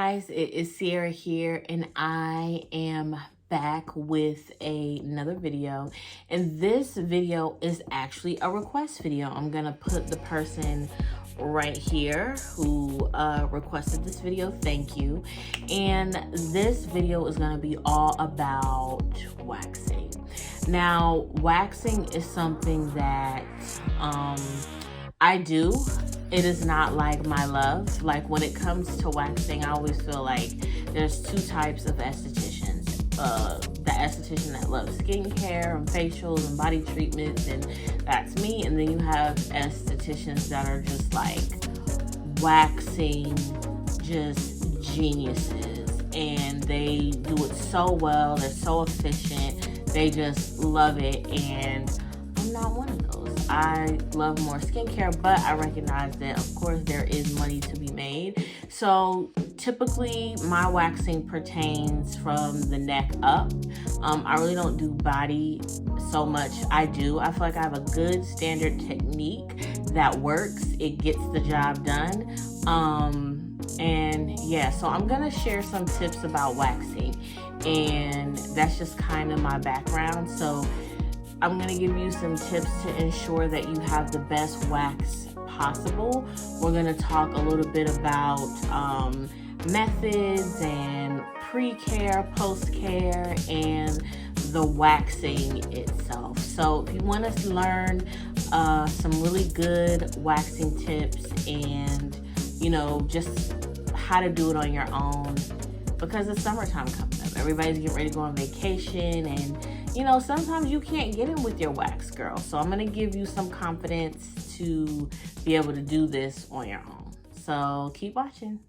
guys, it is Sierra here, and I am back with another video. And this video is actually a request video. I'm gonna put the person right here who requested this video. Thank you. And this video is gonna be all about waxing. Now, waxing is something that I do. It is not like my love. Like when it comes to waxing, I always feel like there's two types of estheticians. The esthetician that loves skincare and facials and body treatments, and that's me. And then you have estheticians that are just like waxing, just geniuses. And they do it so well. They're so efficient. They just love it. And I'm not one of those. I love more skincare, but I recognize that, of course, there is money to be made. So typically, my waxing pertains from the neck up. I really don't do body so much. I feel like I have a good standard technique that works. It gets the job done. And yeah, so I'm gonna share some tips about waxing, and that's just kind of my background. So I'm going to give you some tips to ensure that you have the best wax possible. We're going to talk a little bit about methods and pre-care, post-care, and the waxing itself. So if you want to learn some really good waxing tips and, you know, just how to do it on your own, because it's summertime coming up. Everybody's getting ready to go on vacation, and you know, sometimes you can't get in with your wax, girl. So I'm going to give you some confidence to be able to do this on your own. So keep watching.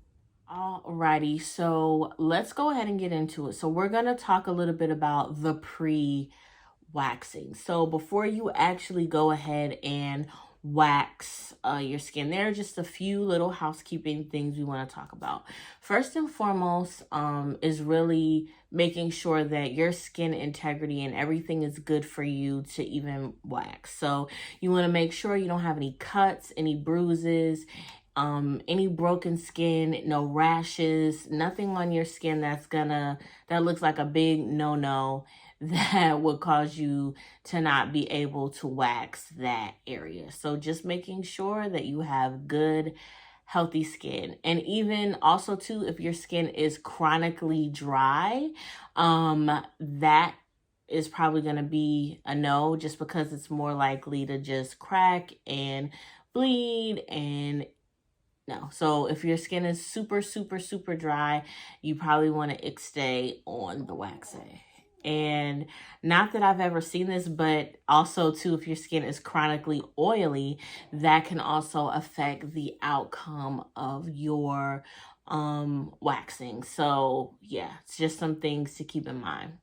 Alrighty, so let's go ahead and get into it. So we're going to talk a little bit about the pre-waxing. So before you actually go ahead and wax your skin, there are just a few little housekeeping things we want to talk about. First and foremost is really making sure that your skin integrity and everything is good for you to even wax. So you want to make sure you don't have any cuts, any bruises, any broken skin, no rashes, nothing on your skin that looks like a big no-no that would cause you to not be able to wax that area. So just making sure that you have good, healthy skin. And even also too, if your skin is chronically dry, that is probably going to be a no, just because it's more likely to just crack and bleed. And no. So if your skin is super, super, super dry, you probably want to stay on the waxing. And not that I've ever seen this, but also too, if your skin is chronically oily, that can also affect the outcome of your waxing. So yeah, it's just some things to keep in mind.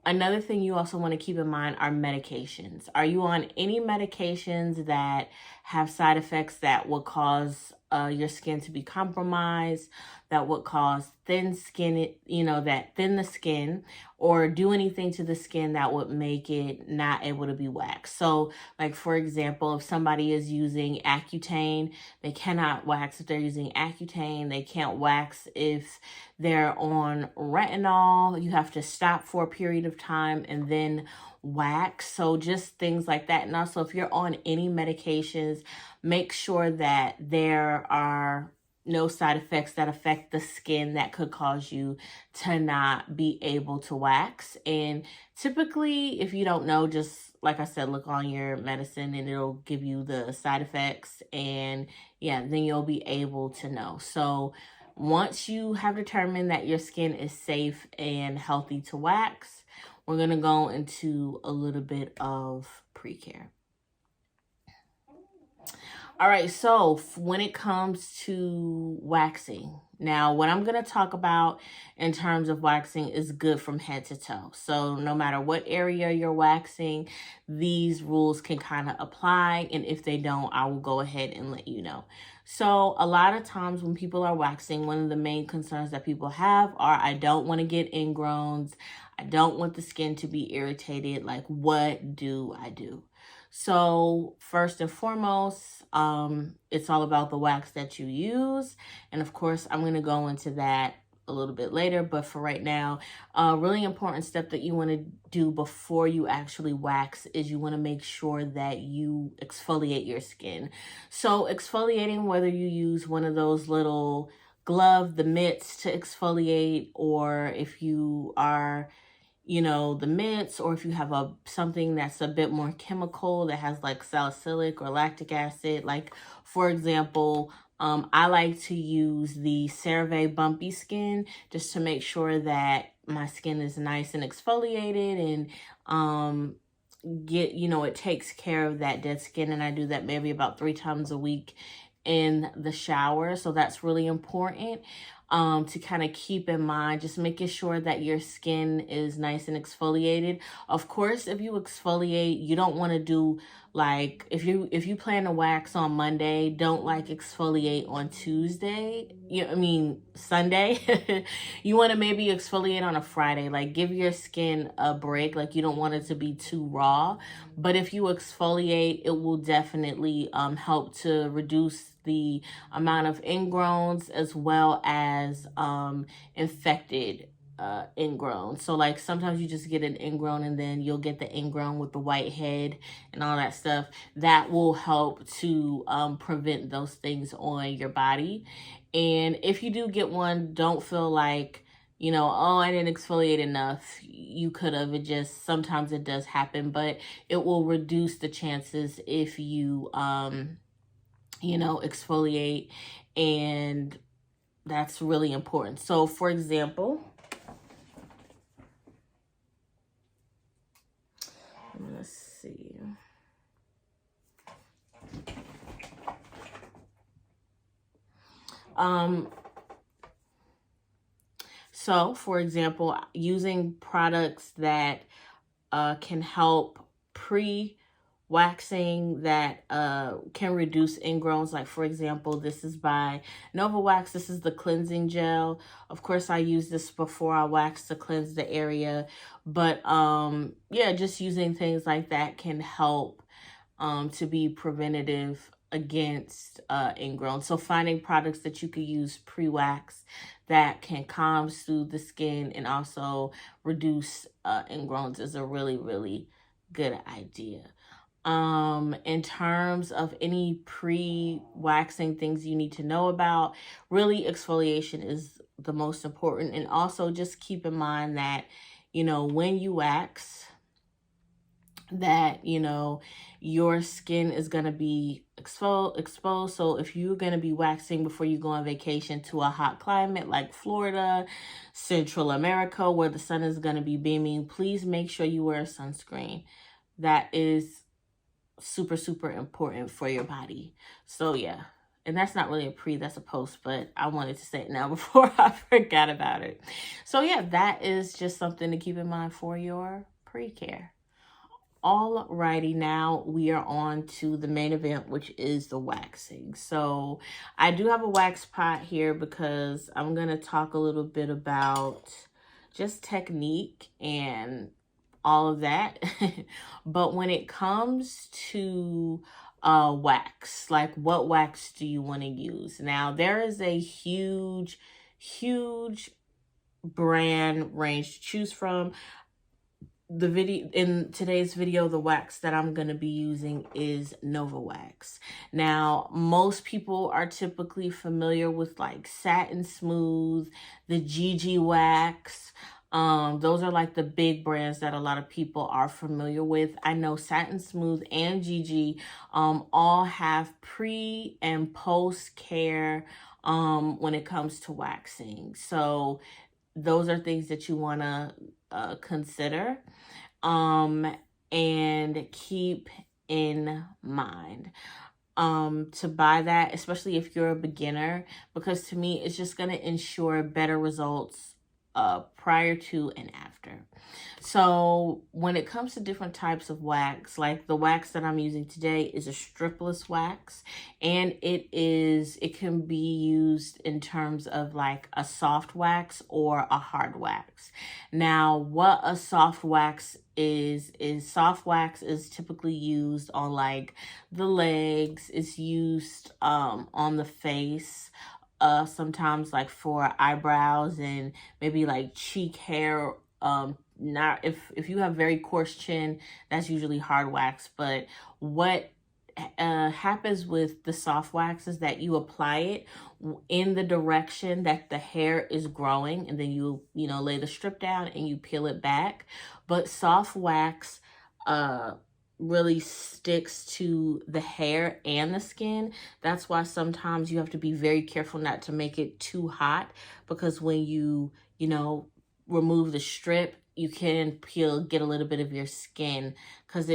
Another thing you also want to keep in mind are medications. Are you on any medications that have side effects that would cause your skin to be compromised, that would cause thin skin, that thin the skin, or do anything to the skin that would make it not able to be waxed? So like, for example, if somebody is using Accutane, they cannot wax if they're using Accutane. They can't wax if they're on retinol. You have to stop for a period of time and then wax. So just things like that. And also, if you're on any medications, make sure that there are no side effects that affect the skin that could cause you to not be able to wax. And typically, if you don't know, just like I said, look on your medicine and it'll give you the side effects. And yeah, then you'll be able to know. So once you have determined that your skin is safe and healthy to wax, we're going to go into a little bit of pre-care. All right, so when it comes to waxing, now what I'm going to talk about in terms of waxing is good from head to toe. So no matter what area you're waxing, these rules can kind of apply. And if they don't, I will go ahead and let you know. So a lot of times when people are waxing, one of the main concerns that people have are, I don't want to get ingrowns. I don't want the skin to be irritated. Like, what do I do? So first and foremost, it's all about the wax that you use. And of course, I'm going to go into that a little bit later, but for right now, a really important step that you want to do before you actually wax is you want to make sure that you exfoliate your skin. So exfoliating, whether you use one of those little the mitts to exfoliate, or if you are, you know, the mints, or if you have something that's a bit more chemical that has like salicylic or lactic acid, like for example, I like to use the Cerave Bumpy Skin just to make sure that my skin is nice and exfoliated, and it takes care of that dead skin. And I do that maybe about 3 times a week in the shower. So that's really important to kind of keep in mind, just making sure that your skin is nice and exfoliated. Of course, if you exfoliate, you don't want to do like, if you plan to wax on Monday, don't like exfoliate on Tuesday. Sunday. You want to maybe exfoliate on a Friday, like give your skin a break. Like you don't want it to be too raw, but if you exfoliate, it will definitely help to reduce the amount of ingrowns as well as infected ingrown. So like sometimes you just get an ingrown and then you'll get the ingrown with the white head and all that stuff. That will help to prevent those things on your body. And if you do get one, don't feel like, oh, I didn't exfoliate enough. You could have. Sometimes it does happen, but it will reduce the chances if you exfoliate, and that's really important. So for example, let's see. So for example, using products that can help waxing that can reduce ingrowns. Like for example, this is by Nova Wax. This is the cleansing gel. Of course, I use this before I wax to cleanse the area. But yeah, just using things like that can help to be preventative against ingrown. So finding products that you could use pre-wax that can calm, soothe the skin, and also reduce ingrowns is a really, really good idea. In terms of any pre-waxing things you need to know about, really exfoliation is the most important. And also just keep in mind that, when you wax, that, your skin is going to be exposed. So if you're going to be waxing before you go on vacation to a hot climate like Florida, Central America, where the sun is going to be beaming, please make sure you wear sunscreen. That is super, super important for your body. So yeah, and that's not really a pre, that's a post, but I wanted to say it now before I forgot about it. So yeah, that is just something to keep in mind for your pre-care. Alrighty, now we are on to the main event, which is the waxing. So I do have a wax pot here because I'm going to talk a little bit about just technique and all of that. But when it comes to wax, like what wax do you want to use? Now, there is a huge brand range to choose from. In today's video, the wax that I'm going to be using is Nova Wax. Now, most people are typically familiar with like Satin Smooth, the GiGi Wax. Those are like the big brands that a lot of people are familiar with. I know Satin Smooth and GiGi all have pre and post care when it comes to waxing. So those are things that you want to consider and keep in mind to buy that, especially if you're a beginner, because to me, it's just going to ensure better results prior to and after. So when it comes to different types of wax, like the wax that I'm using today is a stripless wax, and it can be used in terms of like a soft wax or a hard wax. Now, what a soft wax is soft wax is typically used on like the legs, it's used on the face, sometimes like for eyebrows and maybe like cheek hair. Not if you have very coarse chin, that's usually hard wax. But what happens with the soft wax is that you apply it in the direction that the hair is growing, and then you lay the strip down and you peel it back. But soft wax really sticks to the hair and the skin. That's why sometimes you have to be very careful not to make it too hot, because when you remove the strip, you can get a little bit of your skin, because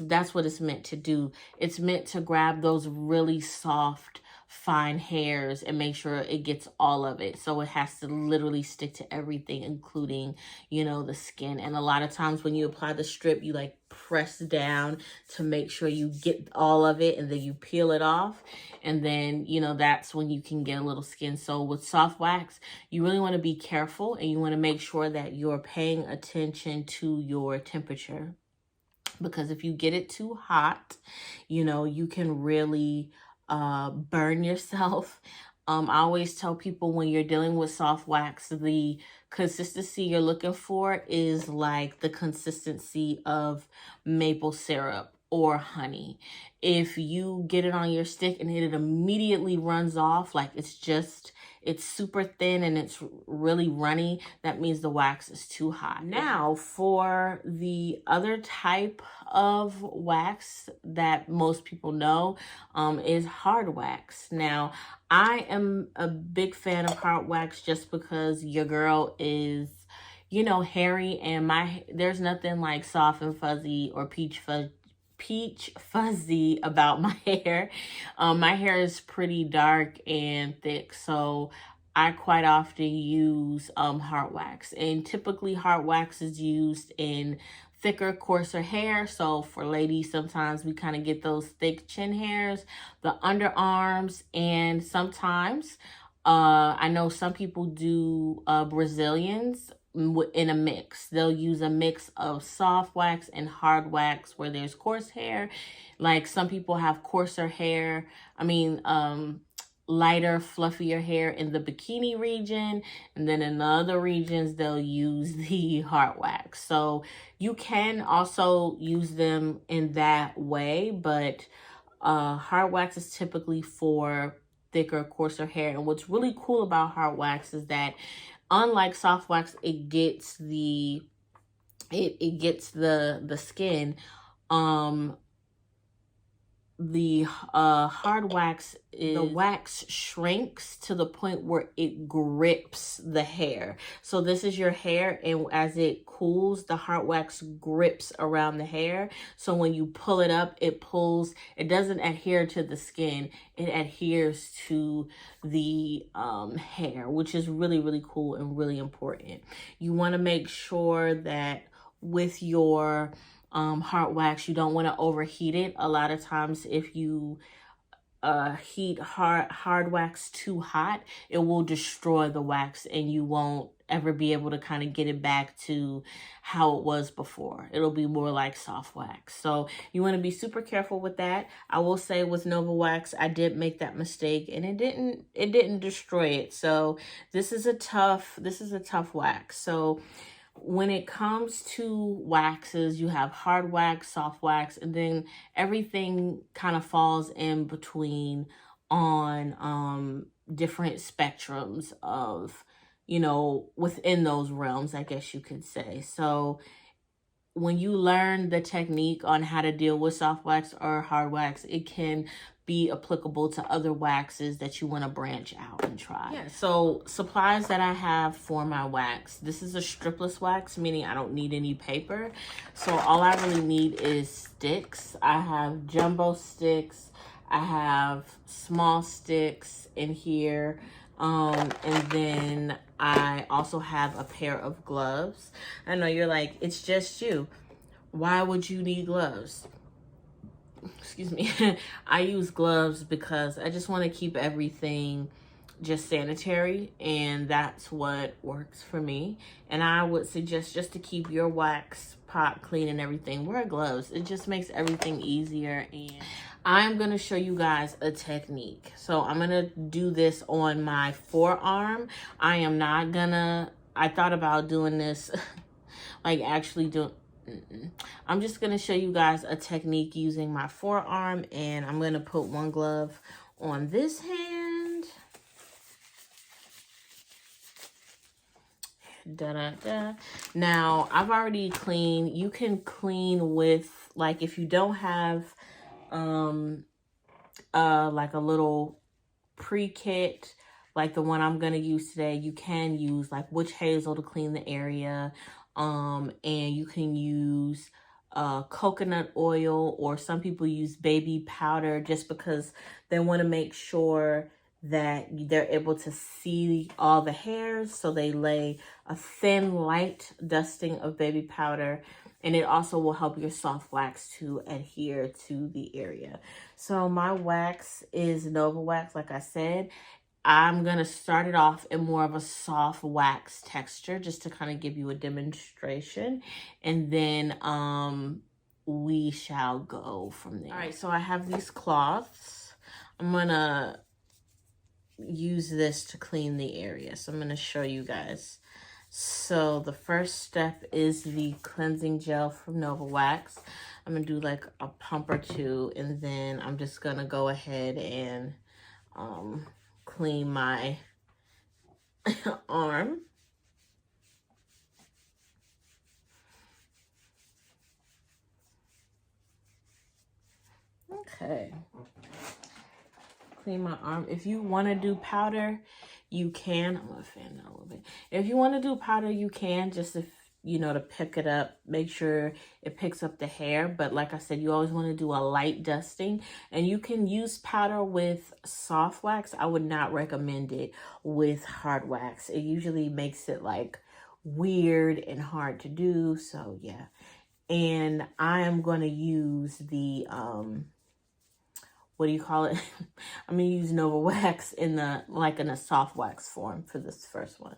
that's what it's meant to do. It's meant to grab those really soft, fine hairs and make sure it gets all of it. So it has to literally stick to everything, including, the skin. And a lot of times when you apply the strip, you like press down to make sure you get all of it, and then you peel it off. And then, that's when you can get a little skin. So with soft wax, you really want to be careful, and you want to make sure that you're paying attention to your temperature. Because if you get it too hot, you can really burn yourself. I always tell people, when you're dealing with soft wax, the consistency you're looking for is like the consistency of maple syrup or honey. If you get it on your stick and it immediately runs off, like it's super thin and it's really runny, that means the wax is too hot. Now, for the other type of wax that most people know, is hard wax. Now, I am a big fan of hard wax just because your girl is, hairy, and there's nothing like soft and fuzzy or peach fuzzy about my hair. My hair is pretty dark and thick, so I quite often use hard wax. And typically hard wax is used in thicker, coarser hair. So for ladies, sometimes we kind of get those thick chin hairs, the underarms, and sometimes I know some people do Brazilians in a mix. They'll use a mix of soft wax and hard wax where there's coarse hair. Like some people have coarser hair. Lighter, fluffier hair in the bikini region, and then in the other regions they'll use the hard wax. So you can also use them in that way, but hard wax is typically for thicker, coarser hair. And what's really cool about hard wax is that, unlike soft wax, it gets the skin. The hard wax the wax shrinks to the point where it grips the hair. So this is your hair, and as it cools, the hard wax grips around the hair. So when you pull it up, it doesn't adhere to the skin, it adheres to the hair, which is really, really cool and really important. You want to make sure that with your hard wax, you don't want to overheat it. A lot of times if you heat hard wax too hot, it will destroy the wax, and you won't ever be able to kind of get it back to how it was before. It'll be more like soft wax. So you want to be super careful with that. I will say with Nova Wax, I did make that mistake, and it didn't destroy it. So this is a tough wax. So when it comes to waxes, you have hard wax, soft wax, and then everything kind of falls in between on different spectrums of, within those realms, I guess you could say. So when you learn the technique on how to deal with soft wax or hard wax, it can be applicable to other waxes that you want to branch out and try. Yeah, so supplies that I have for my wax. This is a stripless wax, meaning I don't need any paper. So all I really need is sticks. I have jumbo sticks. I have small sticks in here. And then I also have a pair of gloves. I know you're like, it's just you. Why would you need gloves? Excuse me. I use gloves because I just want to keep everything just sanitary, and that's what works for me. And I would suggest, just to keep your wax pot clean and everything, wear gloves. It just makes everything easier. And I'm gonna show you guys a technique. So I'm gonna do this on my forearm. I am not gonna, I thought about doing this like actually doing, I'm just gonna show you guys a technique using my forearm, and I'm gonna put one glove on this hand. Da-da-da. Now, I've already cleaned. You can clean with, like, if you don't have like a little pre-kit like the one I'm gonna use today, you can use like witch hazel to clean the area, and you can use coconut oil, or some people use baby powder just because they want to make sure that they're able to see all the hairs, so they lay a thin light dusting of baby powder, and it also will help your soft wax to adhere to the area. So my wax is Nova Wax, like I said. I'm going to start it off in more of a soft wax texture just to kind of give you a demonstration. And then we shall go from there. All right, so I have these cloths. I'm going to use this to clean the area. So I'm going to show you guys. So the first step is the cleansing gel from Nova Wax. I'm going to do like a pump or two, and then I'm just going to go ahead and clean my arm. Okay. Clean my arm. If you want to do powder, you can. I'm going to fan that a little bit. If you want to do powder, you can, just if, you know, to pick it up, make sure it picks up the hair. But like I said, you always want to do a light dusting, and you can use powder with soft wax. I would not recommend it with hard wax. It usually makes it like weird and hard to do. So yeah. And I am going to use the, what do you call it? I'm going to use Nova Wax in a soft wax form for this first one.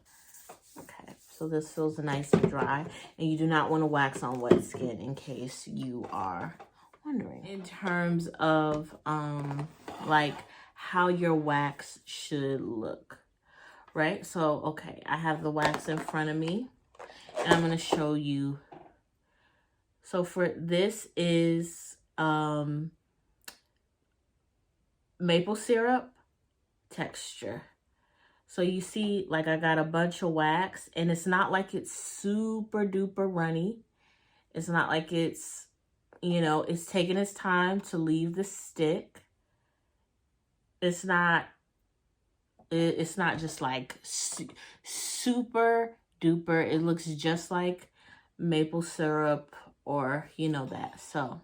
Okay, so this feels nice and dry, and you do not want to wax on wet skin, in case you are wondering. In terms of like how your wax should look, right? So, okay, I have the wax in front of me, and I'm going to show you. So for this is maple syrup texture. So you see, like, I got a bunch of wax, and it's not like it's super duper runny. It's not like it's, you know, it's taking its time to leave the stick. It's not just like super duper. It looks just like maple syrup, or, you know, that. So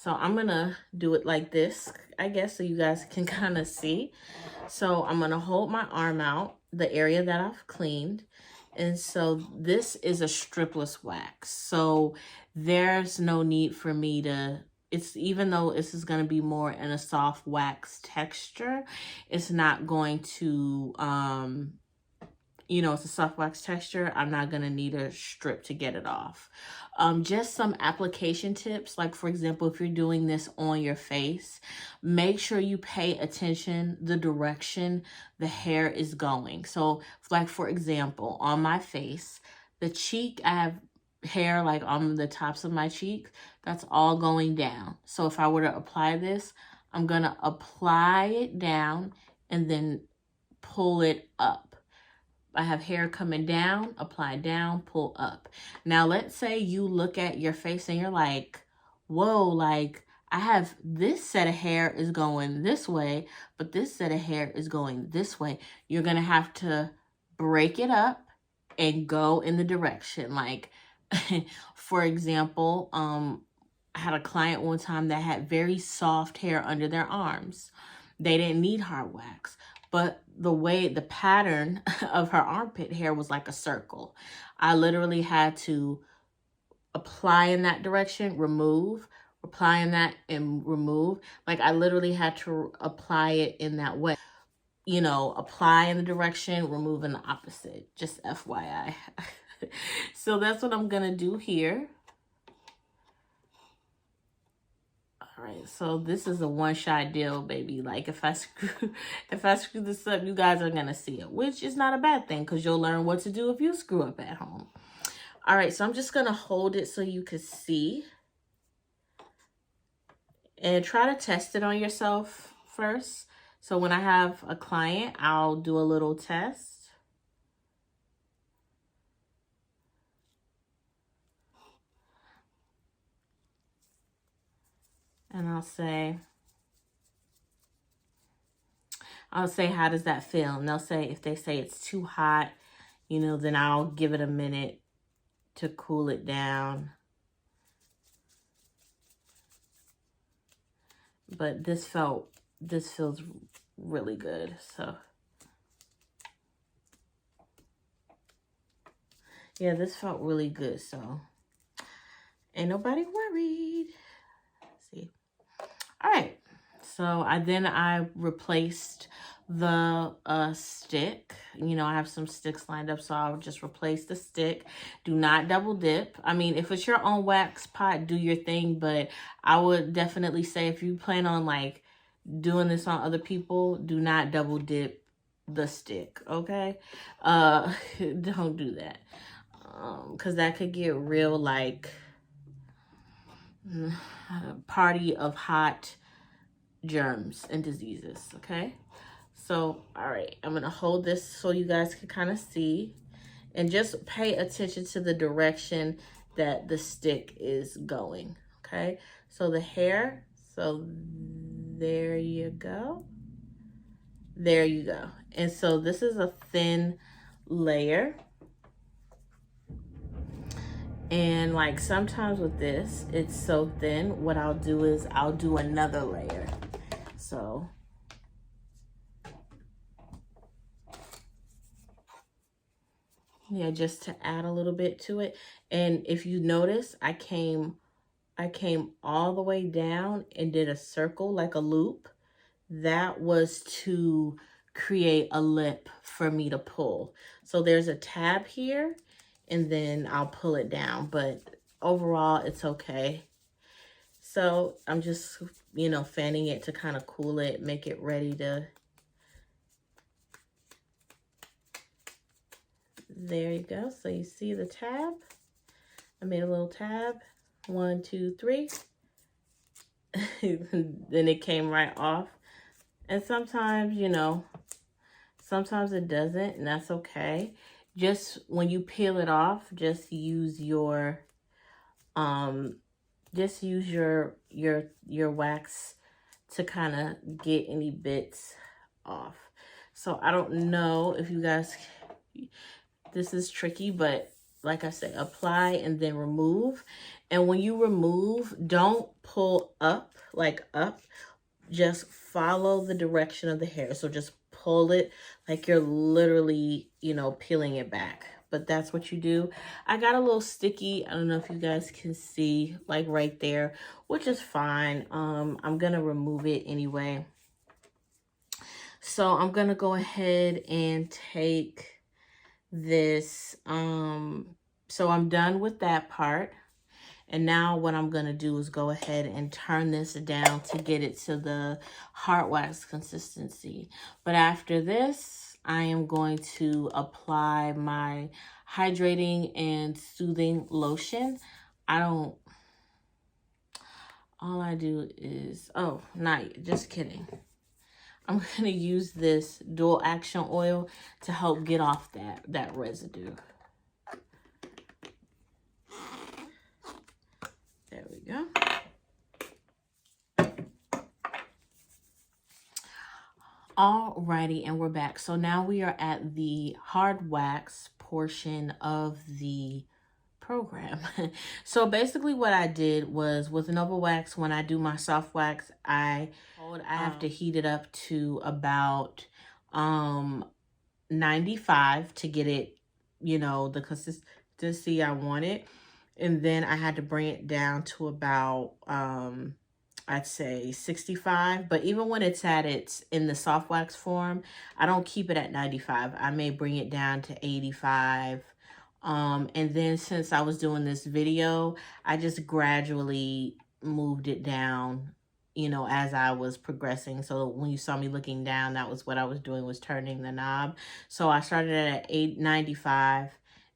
I'm going to do it like this, I guess, so you guys can kind of see. So I'm going to hold my arm out, the area that I've cleaned. And so this is a stripless wax. So there's no need for me to, even though this is going to be more in a soft wax texture, it's not going to, you know, it's a soft wax texture. I'm not going to need a strip to get it off. Just some application tips. Like, for example, if you're doing this on your face, make sure you pay attention the direction the hair is going. So, like, for example, on my face, the cheek, I have hair like on the tops of my cheek. That's all going down. So if I were to apply this, I'm going to apply it down and then pull it up. I have hair coming down, apply down, pull up. Now, let's say you look at your face and you're like, whoa, like, I have this set of hair is going this way, but this set of hair is going this way. You're going to have to break it up and go in the direction. Like, for example, I had a client one time that had very soft hair under their arms. they didn't need hard wax. But the pattern of her armpit hair was like a circle. I literally had to apply in that direction, remove, apply in that and remove. Like I literally had to apply it in that way. You know, apply in the direction, remove in the opposite. Just FYI. So that's what I'm gonna do here. All right, so this is a one-shot deal, baby. Like if I screw this up, you guys are gonna see it, which is not a bad thing because you'll learn what to do if you screw up at home. All right, so I'm just gonna hold it so you can see. And try to test it on yourself first. So when I have a client, I'll do a little test. And I'll say, how does that feel? And they'll say, if they say it's too hot, you know, then I'll give it a minute to cool it down. But this feels really good. So yeah, this felt really good. So ain't nobody worried. Let's see. All right. So I replaced the stick. You know, I have some sticks lined up, so I'll just replace the stick. Do not double dip. I mean, if it's your own wax pot, do your thing, but I would definitely say if you plan on like doing this on other people, do not double dip the stick, okay? Don't do that. Because that could get real like party of hot germs and diseases, okay? So, all right, I'm gonna hold this so you guys can kind of see and just pay attention to the direction that the stick is going, okay? So the hair, so there you go. There you go. And so this is a thin layer. And like sometimes with this, it's so thin, what I'll do is I'll do another layer. So yeah, just to add a little bit to it. And if you notice, I came all the way down and did a circle, like a loop. That was to create a lip for me to pull. So there's a tab here, and then I'll pull it down. But overall, it's okay. So I'm just, you know, fanning it to kind of cool it, make it ready to... There you go. So you see the tab? I made a little tab. 1, 2, 3. Then it came right off. And sometimes, you know, sometimes it doesn't, and that's okay. Just when you peel it off, just use your wax to kind of get any bits off. So I don't know if you guys, this is tricky, but like I said, apply and then remove. And when you remove, don't pull up, like up. Just follow the direction of the hair. So just pull it like you're literally, you know, peeling it back. But that's what you do. I got a little sticky. I don't know if you guys can see, like right there, which is fine. I'm going to remove it anyway. So I'm going to go ahead and take this. So I'm done with that part. And now what I'm going to do is go ahead and turn this down to get it to the hard wax consistency. But after this, I am going to apply my hydrating and soothing lotion. All I do is, oh, just kidding. I'm going to use this dual action oil to help get off that residue. There we go. Alrighty, and we're back. So now we are at the hard wax portion of the program. So basically what I did was with Nova Wax, when I do my soft wax, I have to heat it up to about 95 to get it, you know, the consistency I wanted. And then I had to bring it down to about I'd say 65, but even when it's in the soft wax form, I don't keep it at 95. I may bring it down to 85. And then since I was doing this video, I just gradually moved it down, you know, as I was progressing. So when you saw me looking down, that was what I was doing, was turning the knob. So I started at 895.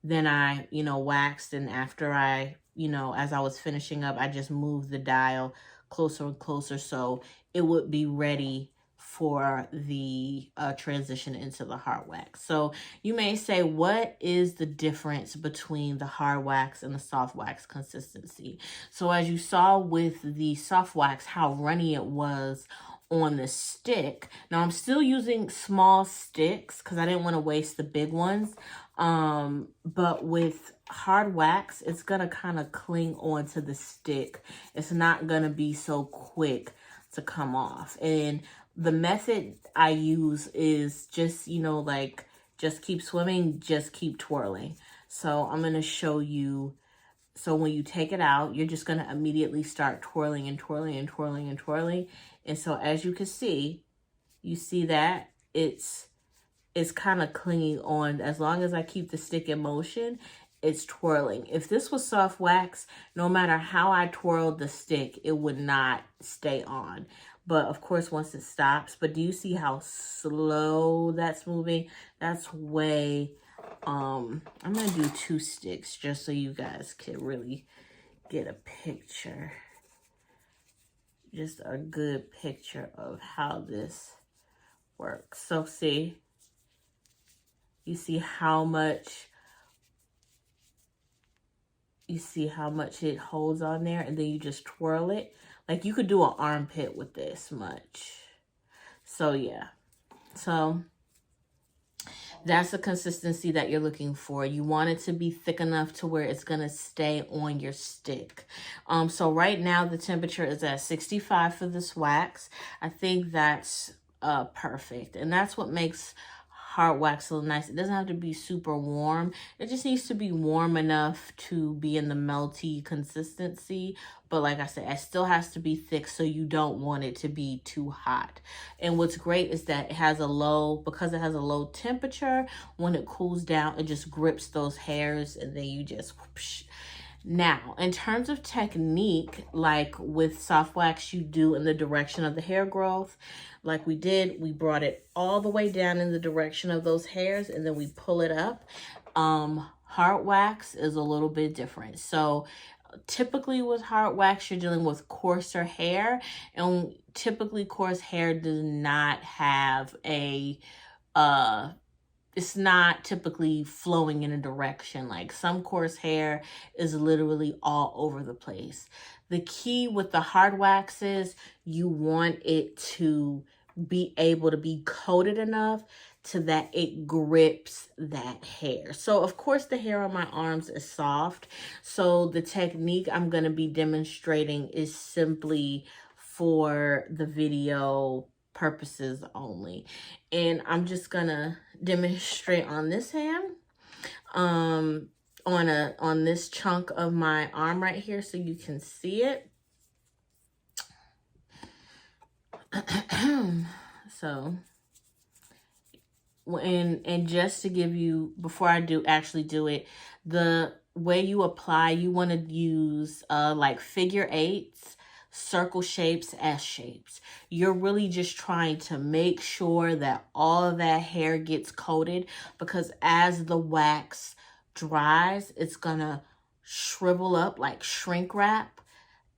Then I, you know, waxed, and after I, you know, as I was finishing up, I just moved the dial closer and closer so it would be ready for the transition into the hard wax. So you may say, what is the difference between the hard wax and the soft wax consistency? So as you saw with the soft wax, how runny it was on the stick. Now I'm still using small sticks because I didn't want to waste the big ones. But with hard wax, it's going to kind of cling onto the stick. It's not going to be so quick to come off. And the method I use is just, you know, like, just keep swimming, just keep twirling. So I'm going to show you. So when you take it out, you're just going to immediately start twirling and twirling and twirling and twirling. And so as you can see, you see that it's kind of clinging on. As long as I keep the stick in motion, it's twirling. If this was soft wax, no matter how I twirled the stick, it would not stay on. But of course, once it stops, but do you see how slow that's moving? That's way, I'm going to do 2 sticks just so you guys can really get a picture. Just a good picture of how this works. So see, you see how much it holds on there, and then you just twirl it. Like, you could do an armpit with this much. So yeah, so that's the consistency that you're looking for. You want it to be thick enough to where it's going to stay on your stick. So right now the temperature is at 65 for this wax. I think that's perfect. And that's what makes hard wax so nice. It doesn't have to be super warm. It just needs to be warm enough to be in the melty consistency. But like I said, it still has to be thick, so you don't want it to be too hot. And what's great is that it has because it has a low temperature, when it cools down, it just grips those hairs, and then you just whoosh. Now, in terms of technique, like with soft wax, you do in the direction of the hair growth. Like we did, we brought it all the way down in the direction of those hairs, and then we pull it up. Hard wax is a little bit different. So typically with hard wax, you're dealing with coarser hair, and typically coarse hair does not have it's not typically flowing in a direction. Like, some coarse hair is literally all over the place. The key with the hard wax is you want it to be able to be coated enough to that it grips that hair. So of course the hair on my arms is soft. So the technique I'm going to be demonstrating is simply for the video purposes only. And I'm just going to demonstrate on this hand, on this chunk of my arm right here, so you can see it. So, and just to give you, before I actually do it, the way you apply, you want to use like figure 8s, circle shapes, S shapes. You're really just trying to make sure that all of that hair gets coated, because as the wax dries, it's gonna shrivel up like shrink wrap,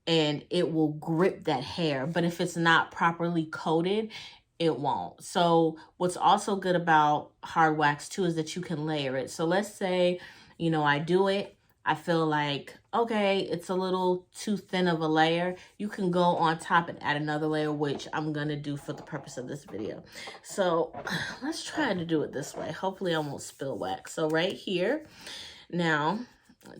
and it will grip that hair. But if it's not properly coated, it won't. So what's also good about hard wax too is that you can layer it. So let's say, you know, I do it, I feel like, okay, it's a little too thin of a layer. You can go on top and add another layer, which I'm gonna do for the purpose of this video. So let's try to do it this way. Hopefully I won't spill wax. So right here, now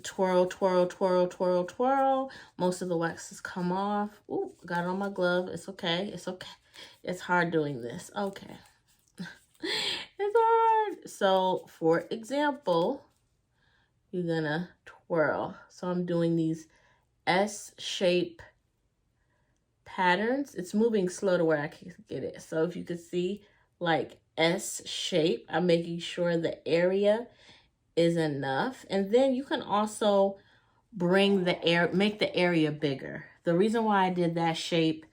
twirl, twirl, twirl, twirl, twirl. Most of the wax has come off. Ooh, got it on my glove. It's okay. It's okay. It's hard doing this. Okay. It's hard. So, for example, you're gonna twirl. So I'm doing these S-shape patterns. It's moving slow to where I can get it. So if you could see, like S shape, I'm making sure the area is enough. And then you can also bring the air, make the area bigger. The reason why I did that shape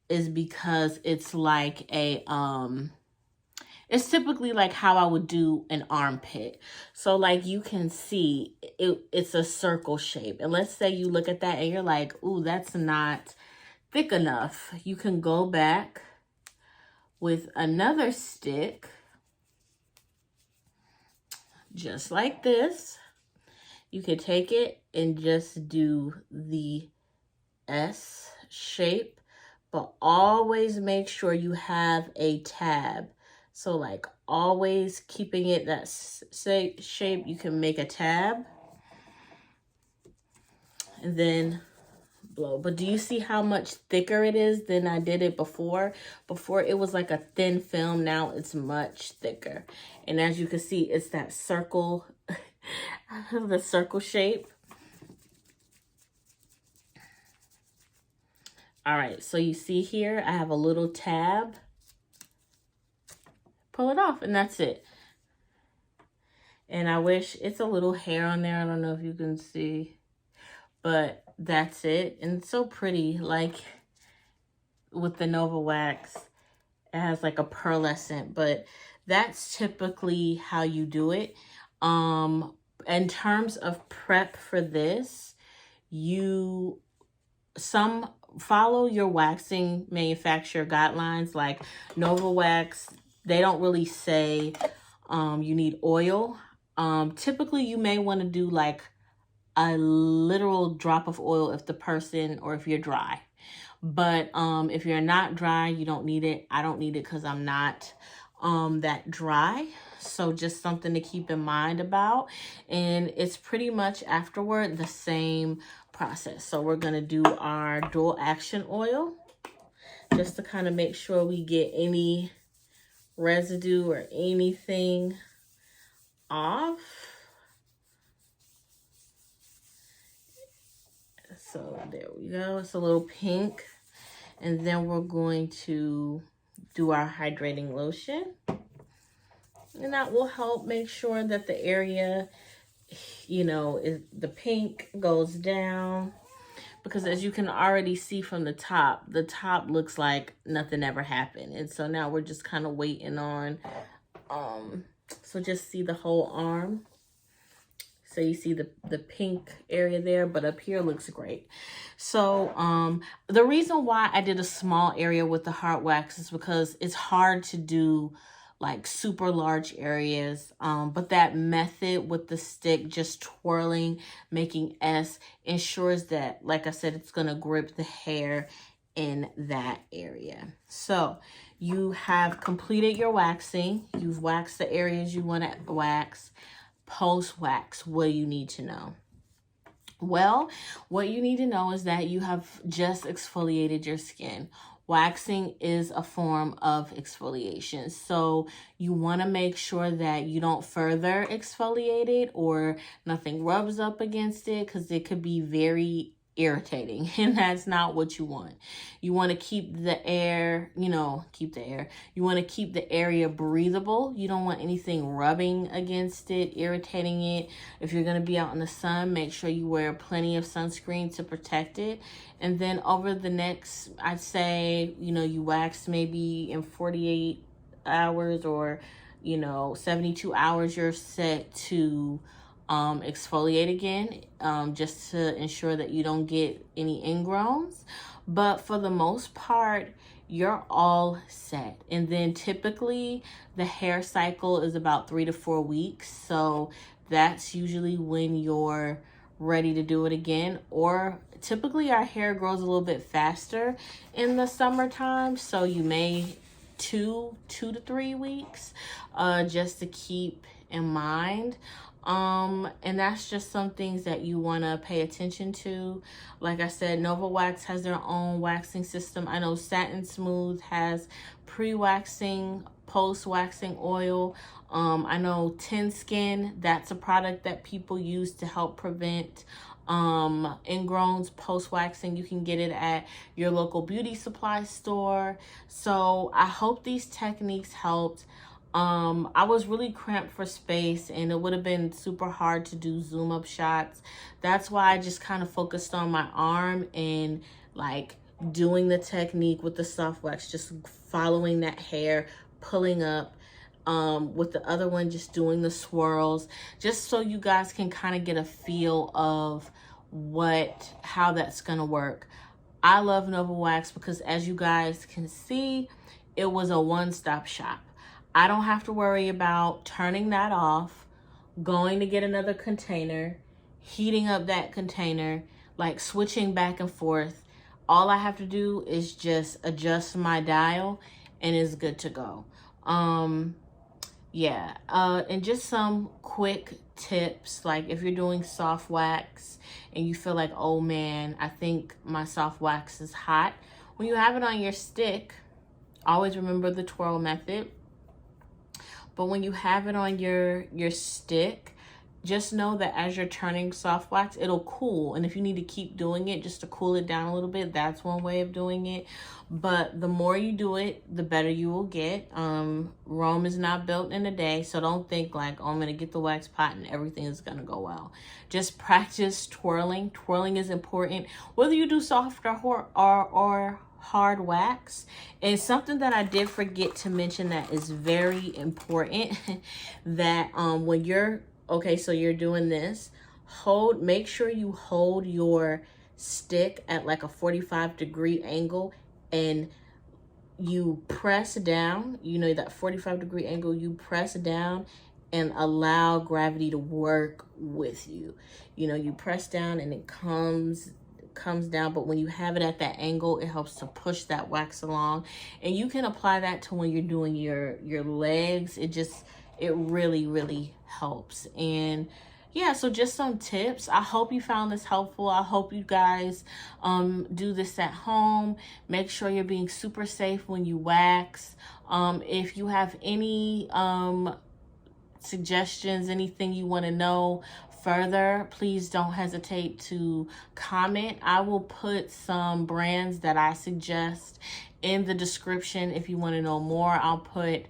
is because it's like a, it's typically like how I would do an armpit. So like you can see, it's a circle shape. And let's say you look at that and you're like, ooh, that's not thick enough. You can go back with another stick, just like this. You can take it and just do the S shape, but always make sure you have a tab. So like always keeping it that shape, you can make a tab and then blow. But do you see how much thicker it is than I did it before? Before it was like a thin film, now it's much thicker. And as you can see, it's that circle, the circle shape. All right, so you see here, I have a little tab. Pull it off and that's it. And I wish, it's a little hair on there. I don't know if you can see, but that's it. And it's so pretty, like with the Nova Wax, it has like a pearlescent, but that's typically how you do it. In terms of prep for this, some follow your waxing manufacturer guidelines, like Nova Wax. They don't really say you need oil. Typically you may want to do like a literal drop of oil if the person, or if you're dry. But if you're not dry, you don't need it. I don't need it because I'm not that dry. So just something to keep in mind about. And it's pretty much afterward the same process. So we're going to do our dual action oil just to kind of make sure we get any residue or anything off. So there we go. It's a little pink. And then we're going to do our hydrating lotion. And that will help make sure that the area, you know, the pink goes down. Because as you can already see from the top looks like nothing ever happened. And so now we're just kind of waiting on, so just see the whole arm. So you see the pink area there, but up here looks great. So the reason why I did a small area with the hard wax is because it's hard to do like super large areas. But that method with the stick, just twirling, making S, ensures that, like I said, it's gonna grip the hair in that area. So you have completed your waxing. You've waxed the areas you want to wax. Post-wax, what do you need to know? Well, what you need to know is that you have just exfoliated your skin. Waxing is a form of exfoliation. So you want to make sure that you don't further exfoliate it or nothing rubs up against it, because it could be very irritating, and that's not what you want. You want to keep the air, you want to keep the area breathable. You don't want anything rubbing against it, irritating it. If you're going to be out in the sun, make sure you wear plenty of sunscreen to protect it. And then over the next, I'd say, you wax maybe in 48 hours or 72 hours, you're set to exfoliate again, just to ensure that you don't get any ingrowns. But for the most part, you're all set. And then typically the hair cycle is about 3 to 4 weeks. So that's usually when you're ready to do it again. Or typically our hair grows a little bit faster in the summertime. So you may 2 to 3 weeks, just to keep in mind. And that's just some things that you want to pay attention to. Like I said, Nova Wax has their own waxing system. I know Satin Smooth has pre-waxing, post-waxing oil. I know Tin Skin, that's a product that people use to help prevent ingrowns post-waxing. You can get it at your local beauty supply store. So I hope these techniques helped. I was really cramped for space, and it would have been super hard to do zoom up shots. That's why I just kind of focused on my arm and like doing the technique with the soft wax, just following that hair, pulling up. With the other one, just doing the swirls, just so you guys can kind of get a feel of how that's gonna work. I love Nova Wax because, as you guys can see, it was a one-stop shop. I don't have to worry about turning that off, going to get another container, heating up that container, like switching back and forth. All I have to do is just adjust my dial and it's good to go. Yeah, and just some quick tips, like if you're doing soft wax and you feel like, oh man, I think my soft wax is hot. When you have it on your stick, always remember the twirl method. But when you have it on your stick, just know that as you're turning soft wax, it'll cool. And if you need to keep doing it just to cool it down a little bit, that's one way of doing it. But the more you do it, the better you will get. Rome is not built in a day, so don't think like, oh, I'm gonna get the wax pot and everything is gonna go well. Just practice twirling. Twirling is important, whether you do soft or hard wax. And something that I did forget to mention that is very important, that when you're so you're doing this, make sure you hold your stick at like a 45-degree angle, and you press down, you know, that 45-degree angle, you press down and allow gravity to work with you. You know, you press down and it comes down, but when you have it at that angle, it helps to push that wax along. And you can apply that to when you're doing your legs. It really helps. And yeah, so just some tips. I hope you found this helpful. I hope you guys do this at home. Make sure you're being super safe when you wax. If you have any suggestions, anything you want to know further, please don't hesitate to comment. I will put some brands that I suggest in the description if you want to know more. I'll put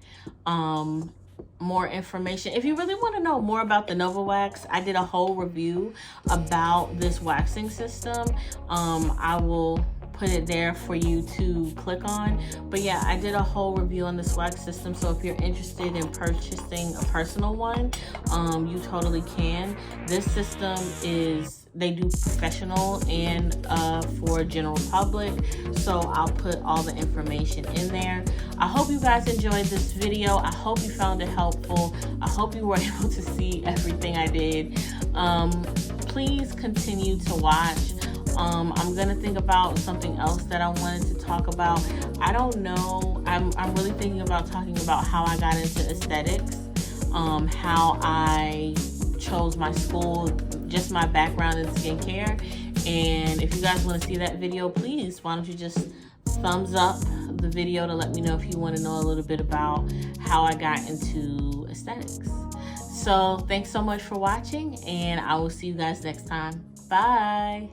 more information. If you really want to know more about the Nova Wax, I did a whole review about this waxing system. I will put it there for you to click on. But yeah, I did a whole review on this wax system, so if you're interested in purchasing a personal one, you totally can. This system they do professional and for general public, so I'll put all the information in there. I hope you guys enjoyed this video. I hope you found it helpful. I hope you were able to see everything I did. Please continue to watch. I'm gonna think about something else that I wanted to talk about. I don't know. I'm really thinking about talking about how I got into aesthetics, how I chose my school, just my background in skincare. And if you guys want to see that video, please, why don't you just thumbs up the video to let me know if you want to know a little bit about how I got into aesthetics. So thanks so much for watching, and I will see you guys next time. Bye.